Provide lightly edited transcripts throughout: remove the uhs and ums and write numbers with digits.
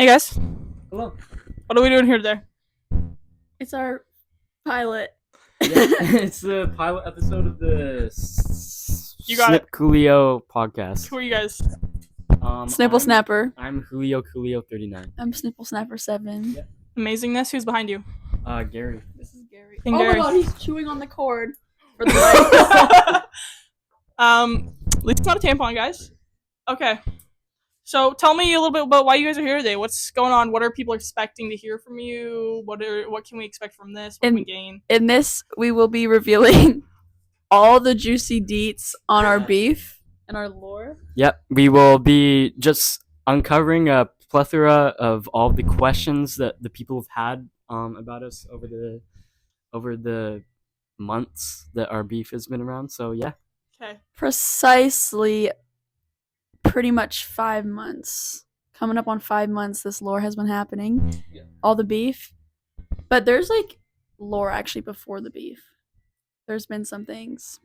Hey guys, Hello. what are we doing here today? It's our pilot. Yeah, it's the pilot episode of the You got it. Snip-Coolio podcast. Who are you guys? Snipple Snapper. I'm Julio Coolio 39. I'm Snipple Snapper 7. Yeah. Amazingness. Who's behind you? Gary. This is Gary. King Oh Gary. my god, he's chewing on the cord for the mic. At least it's not a tampon, guys. Okay. So tell me a little bit about why you guys are here today. What's going on? What are people expecting to hear from you? What can we expect from this? What can we gain? In this, we will be revealing all the juicy deets on our beef and our lore. Yep, we will be just uncovering a plethora of all the questions that the people have had about us over the months that our beef has been around. So yeah. Okay. Precisely pretty much 5 months. Coming up on 5 months, this lore has been happening. Yeah. All the beef. But there's like lore actually before the beef. There's been some things.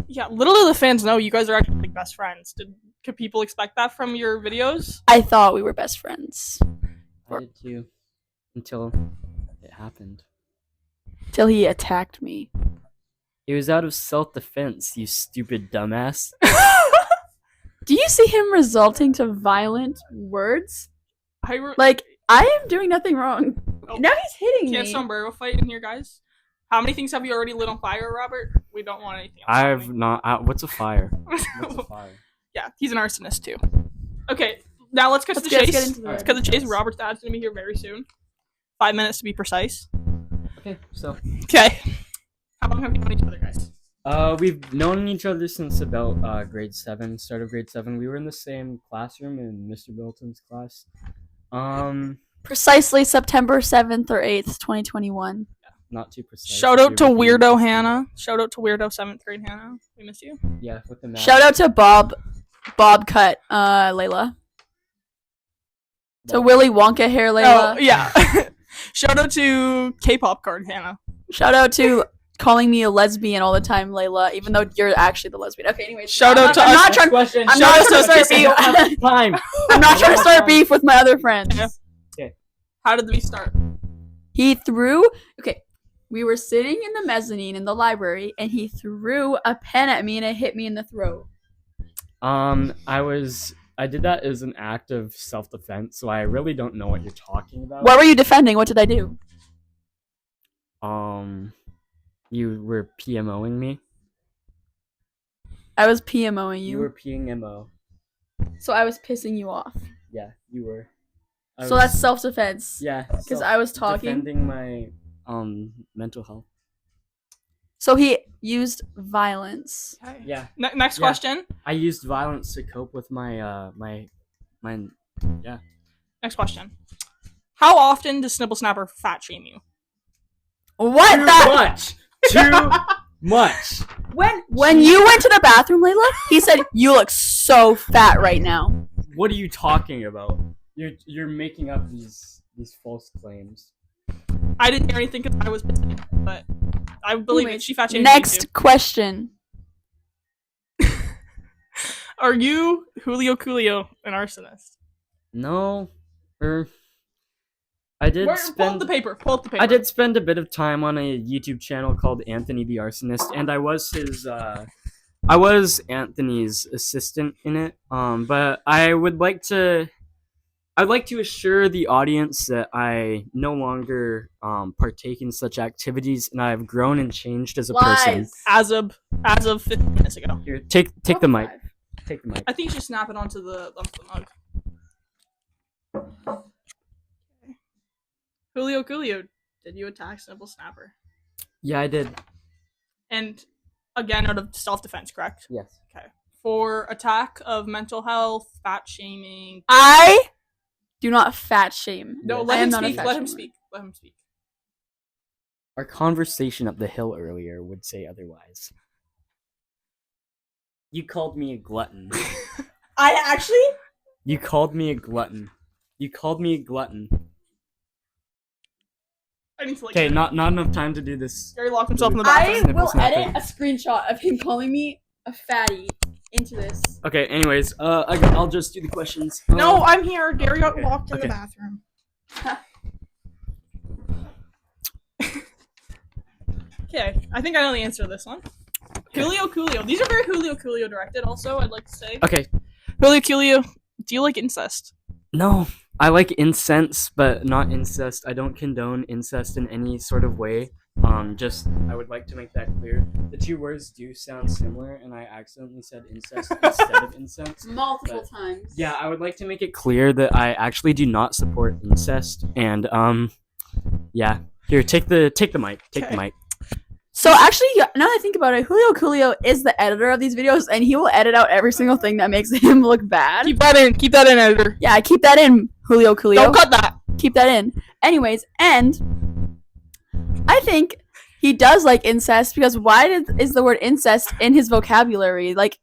Yeah, little do the fans know you guys are actually like best friends. Could people expect that from your videos? I thought we were best friends. I did too. Until it happened. Till he attacked me. It was out of self-defense, you stupid dumbass. Do you see him resulting to violent words? I Like, I am doing nothing wrong. Oh. Now he's hitting can't me. sombrero fight in here, guys. How many things have you already lit on fire, Robert? We don't want anything else. I've not. What's a fire? What's a fire? Yeah, he's an arsonist too. Okay, now let's get to the Let's chase. get into the Let's cut the chase. Robert's dad's gonna be here very soon. 5 minutes to be precise. Okay, so Okay. How long have you known each other, guys? we've known each other since about grade 7, start of grade 7. We were in the same classroom in Mr. Bilton's class. Precisely September 7th or 8th, 2021. Not too precise. Shout out to We were Weirdo being- Hannah. Shout out to Weirdo 7th grade Hannah. We miss you. Yeah, with the math. Shout out to Bob Cut, Layla. To Willy Wonka hair, Layla. Oh, yeah. Shout out to K-pop card Hannah. Shout out to calling me a lesbian all the time, Layla, even though you're actually the lesbian. Okay, anyways. Shout out to I'm us. not trying. Question. I'm Shout not out trying to to start beef. I don't have time. I'm not trying to start beef with my other friends. Yeah. How did the beef start? He threw. Okay, we were sitting in the mezzanine in the library, and he threw a pen at me, and it hit me in the throat. I did that as an act of self-defense, so I really don't know what you're talking about. What were you defending? What did I do? You were PMOing me. I was PMOing You you, were PMO. so I was pissing you off. Yeah, you were. So that's self-defense. yeah. Because I was talking. Defending my mental health. So he used violence. Okay. Yeah. Next Yeah. question. I used violence to cope with my Next question. How often does Snipple Snapper fat shame you? What too the? much. Too much. When you went to the bathroom, Layla, he said, "You look so fat right now." What are you talking about? You're making up these false claims. I didn't hear anything because I was busy, but I believe it. Anyways, She fat shamed Next question. me too. Are you Julio Coolio, an arsonist? No. I did Pull up spend the paper. Pull up the paper. I did spend a bit of time on a YouTube channel called Anthony the Arsonist, and I was Anthony's assistant in it. But I'd like to assure the audience that I no longer partake in such activities, and I've grown and changed as a person. As of 15 minutes ago. Here, take the mic. Take the mic. I think you should snap it onto the mug. Okay. Julio Coolio, did you attack Snipple Snapper? Yeah, I did. And again, out of self-defense, correct? Yes. Okay. For attack of mental health, fat shaming. I do not fat shame. No, Yes. let I am him not a speak. fat Let him shamer. speak. Let him speak. Our conversation up the hill earlier would say otherwise. You called me a glutton. I actually. You called me a glutton. You called me a glutton. I need to like. Okay, not enough time to do this. Gary locked himself in the I bathroom. will Snipple Snapper. edit a screenshot of him calling me a fatty into this. Okay. Anyways, I'll just do the questions. No, I'm here. Gary got okay, locked in the okay. bathroom. Okay, I think I know the answer to this one. Okay. Julio Coolio. These are very Julio Coolio directed. Also, I'd like to say. Okay. Julio Coolio, do you like incest? No, I like incense, but not incest. I don't condone incest in any sort of way. Just I would like to make that clear. The two words do sound similar, and I accidentally said incest instead of incense. Multiple But- times. Yeah, I would like to make it clear that I actually do not support incest, and yeah. Here, take the mic. Take Okay. the mic. So actually, now that I think about it, Julio Coolio is the editor of these videos, and he will edit out every single thing that makes him look bad. Keep that in. Keep that in, editor. Yeah, keep that in, Julio Coolio. Don't cut that. Keep that in. Anyways, and I think he does like incest because is the word incest in his vocabulary? Like,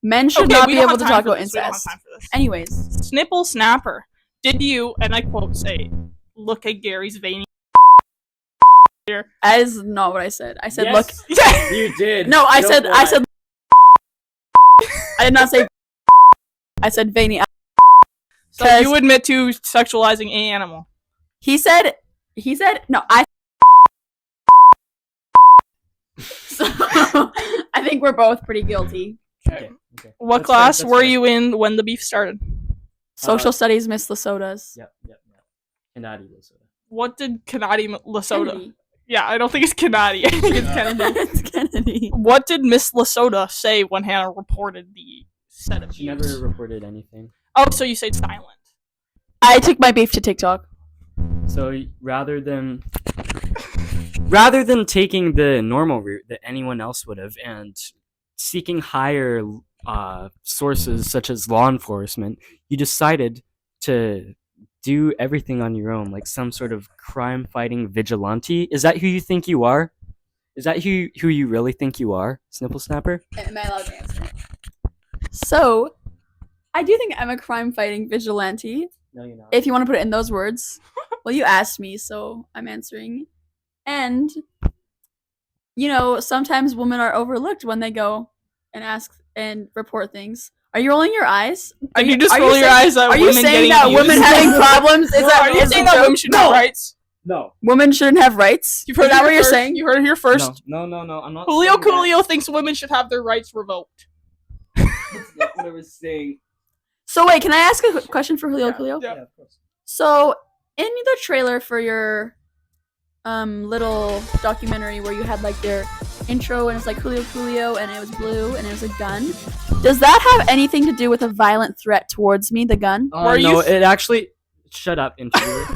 men should not we be don't able have to time talk for about this. We don't have incest. time for this. Anyways, Snipple Snapper. Did you, and I quote, say, look at Gary's veiny here? that is not what I said. I said, look. You did. No, I Don't said, lie. I did not say. I said veiny. So 'Cause- you admit to sexualizing an animal. He said, no, I. So, I think we're both pretty guilty. Okay. What That's class fair, that's were fair. you in when the beef started? Social studies, Miss Lasoda's. Yep. Kennedy Lesotho. What did Kennedy Lesotho? Kennedy. Yeah, I don't think it's Kennedy. I think it's Kennedy. It's Kennedy. What did Miss Lesotho say when Hannah reported the set of She views? never reported anything. Oh, so you stayed silent. I took my beef to TikTok. So rather than taking the normal route that anyone else would have and seeking higher sources such as law enforcement, you decided to do everything on your own, like some sort of crime-fighting vigilante. Is that who you think you are? Is that who you really think you are, Snipple Snapper? Am I allowed to answer? So, I do think I'm a crime-fighting vigilante. No, you're not. If you want to put it in those words. Well, you asked me, so I'm answering. And, sometimes women are overlooked when they go and ask and report things. Are you rolling your eyes? Are you just rolling your eyes at Are women you saying getting that abused? women having problems is Are you is saying a that joke? women should have rights? No. Women shouldn't have rights? You've heard Is that it what here you're first. saying? You heard it here first. No. I'm not. Julio saying that. Coolio thinks women should have their rights revoked. That's not what I was saying. So wait, can I ask a question for Julio Coolio? Yeah. Yeah, of course. So, in the trailer for your little documentary where you had like their intro and it's like Julio Coolio and it was blue and it was a gun, does that have anything to do with a violent threat towards me, the gun? Were No, you- it actually. Shut up, interviewer.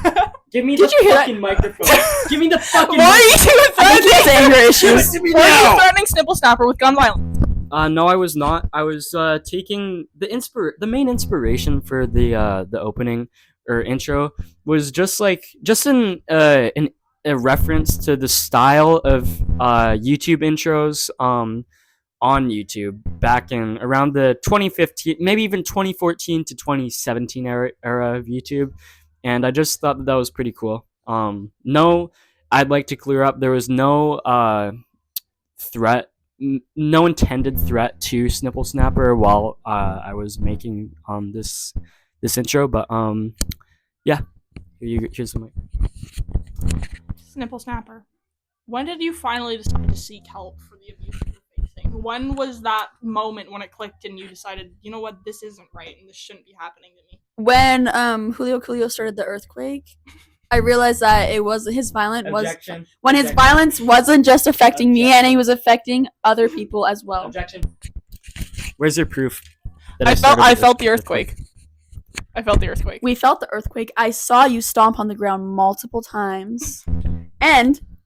Give me Did the you hear fucking microphone. Give me the fucking. Why are you doing I think it's anger issues. Give me Why are you now. threatening Snipple Snapper with gun violence? No, I was not. I was taking the main inspiration for the opening or intro was just in a reference to the style of YouTube intros on YouTube back in around the 2015, maybe even 2014 to 2017 era of YouTube, and I just thought that was pretty cool. No, I'd like to clear up. There was no threat. No intended threat to Snipple Snapper while I was making this intro, but yeah, here's the mic. Snipple Snapper. When did you finally decide to seek help for the abuse you were facing? When was that moment when it clicked and you decided, you know what, this isn't right and this shouldn't be happening to me? When Julio Coolio started the earthquake, I realized that it was his violence was Objection. when his violence wasn't just affecting me and he was affecting other people as well. Objection. Where's your proof? that I started felt this the earthquake. I felt the earthquake. We felt the earthquake. I saw you stomp on the ground multiple times.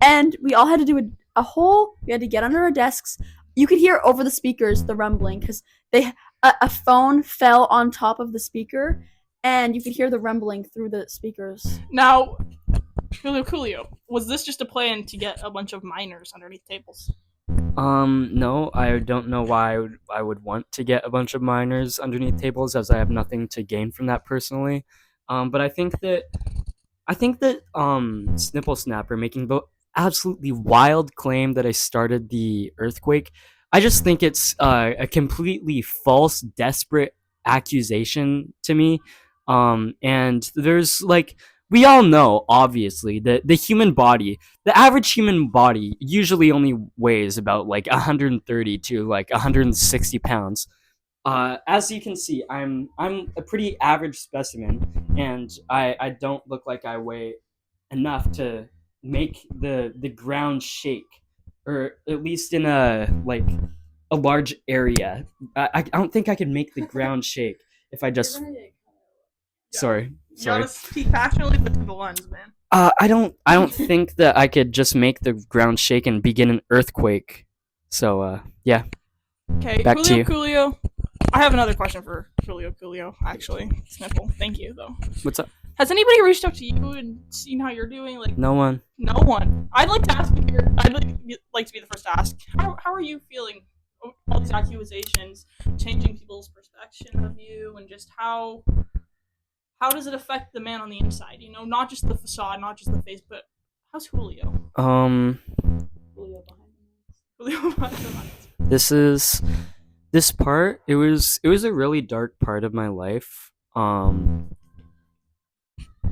And we all had to do we had to get under our desks. You could hear over the speakers the rumbling because a phone fell on top of the speaker and you could hear the rumbling through the speakers. Now, Julio Coolio, was this just a plan to get a bunch of minors underneath tables? No, I don't know why I would want to get a bunch of minors underneath tables, as I have nothing to gain from that personally. But I think that Snipple Snapper making the absolutely wild claim that I started the earthquake I just think it's a completely false, desperate accusation to me. And there's like we all know, obviously, that the average human body, usually only weighs about like 130 to like 160 pounds. As you can see, I'm a pretty average specimen, and I don't look like I weigh enough to make the ground shake, or at least in a large area. I don't think I could make the ground shake if I just. Sorry. You gotta speak passionately, but to the lens, man. I don't think that I could just make the ground shake and begin an earthquake. So yeah. Okay, Back to Julio you. Coolio. I have another question for Julio Coolio, actually. Snipple, thank you, though. What's up? Has anybody reached out to you and seen how you're doing? Like, No one. no one. I'd like to ask here. I'd like to be the first to ask. How are you feeling? All these accusations, changing people's perception of you, and just how does it affect the man on the inside? You know, not just the facade, not just the face, but how's Julio? Julio behind the lines. This part. It was a really dark part of my life.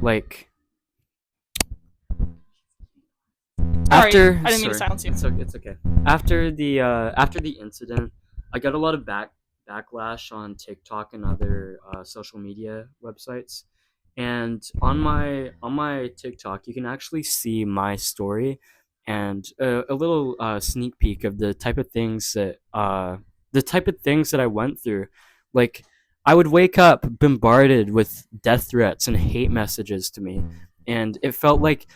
Like Sorry, after I didn't mean to silence you. It's okay. After the incident, I got a lot of backlash on TikTok and other social media websites. And on my TikTok, you can actually see my story and a little sneak peek of the type of things that I went through. Like, I would wake up bombarded with death threats and hate messages to me, and it felt like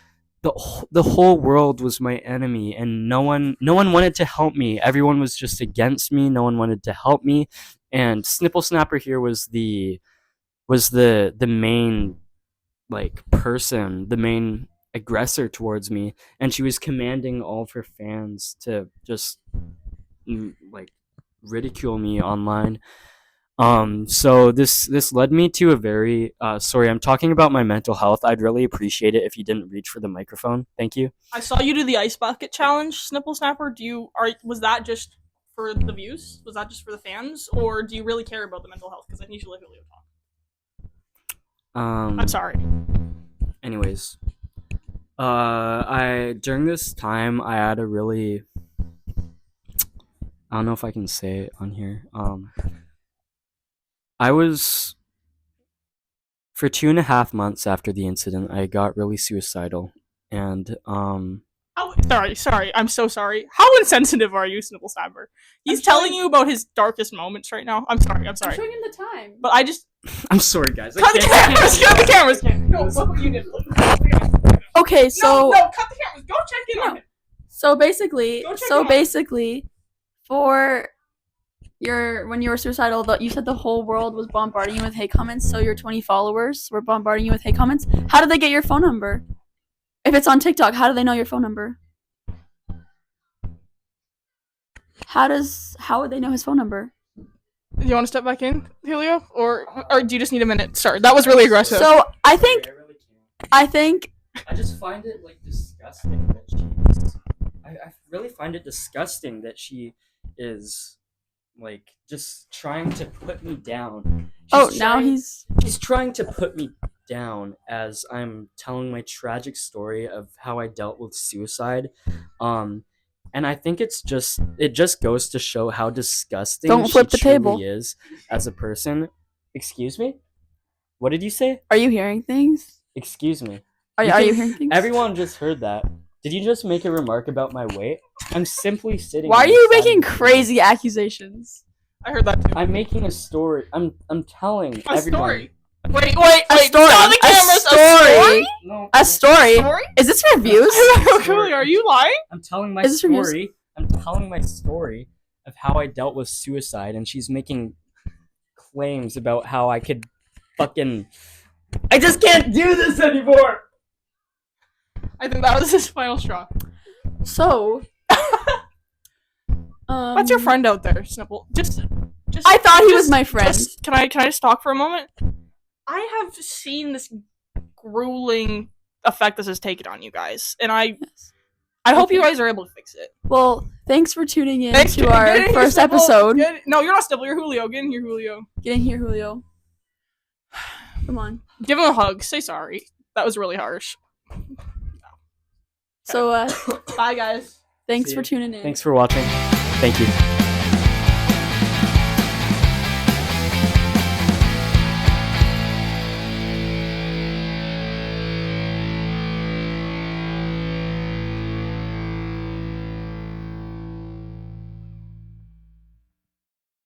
the whole world was my enemy, and no one wanted to help me. Everyone was just against me. No one wanted to help me, and Snipple Snapper here was the main person, the main aggressor towards me, and she was commanding all of her fans to just ridicule me online. So this led me to a very sorry, I'm talking about my mental health. I'd really appreciate it if you didn't reach for the microphone. Thank you. I saw you do the ice bucket challenge, Snipple Snapper. Was that just for the views? Was that just for the fans, or do you really care about the mental health? Because I need you to let Julio talk. I'm sorry. Anyways, I during this time I had a really, I don't know if I can say it on here. I was, for 2.5 months after the incident, I got really suicidal, and Sorry. I'm so sorry. How insensitive are you, Snipple Snapper? He's telling you about his darkest moments right now. I'm sorry. I'm showing him the time. But I just I'm sorry, guys. cut the cameras. No, look what you did. Okay, so no, cut the cameras. Go check in on him. So basically, Go check him out. for when you were suicidal, you said the whole world was bombarding you with hate comments. So your 20 followers were bombarding you with hate comments. How did they get your phone number? If it's on TikTok, how do they know your phone number? How would they know his phone number? Do you want to step back in, Julio, or do you just need a minute? Sorry, that was really aggressive. So I think I just find it disgusting that I really find it disgusting that she is just trying to put me down. He's trying to put me down as I'm telling my tragic story of how I dealt with suicide. And I think it just goes to show how disgusting Don't flip the truly table. is as a person. Excuse me? What did you say? Are you hearing things? Excuse me. Are you hearing things? Everyone just heard that. Did you just make a remark about my weight? I'm simply sitting. Why are you making crazy accusations? I heard that too. I'm making a story. I'm telling A everyone. story. Wait. A story. Tell the cameras No, A story. Story? Is this for views? Julio, are you lying? I'm telling my Is this for views? story. I'm telling my story of how I dealt with suicide, and she's making claims about how I could fucking. I just can't do this anymore. I think that was his final straw. So, That's your friend out there, Snipple. Just. I thought he was my friend. Can I just talk for a moment? I have seen this grueling effect this has taken on you guys, and I hope you guys are able to fix it. Well, thanks for tuning in Thanks, to get our in here, first Snipple. episode. No, you're not Snipple. You're Julio. Get in here, Julio. Get in here, Julio. Come on. Give him a hug. Say sorry. That was really harsh. So, Bye, guys. thanks See for ya. tuning in. Thanks for watching. Thank you.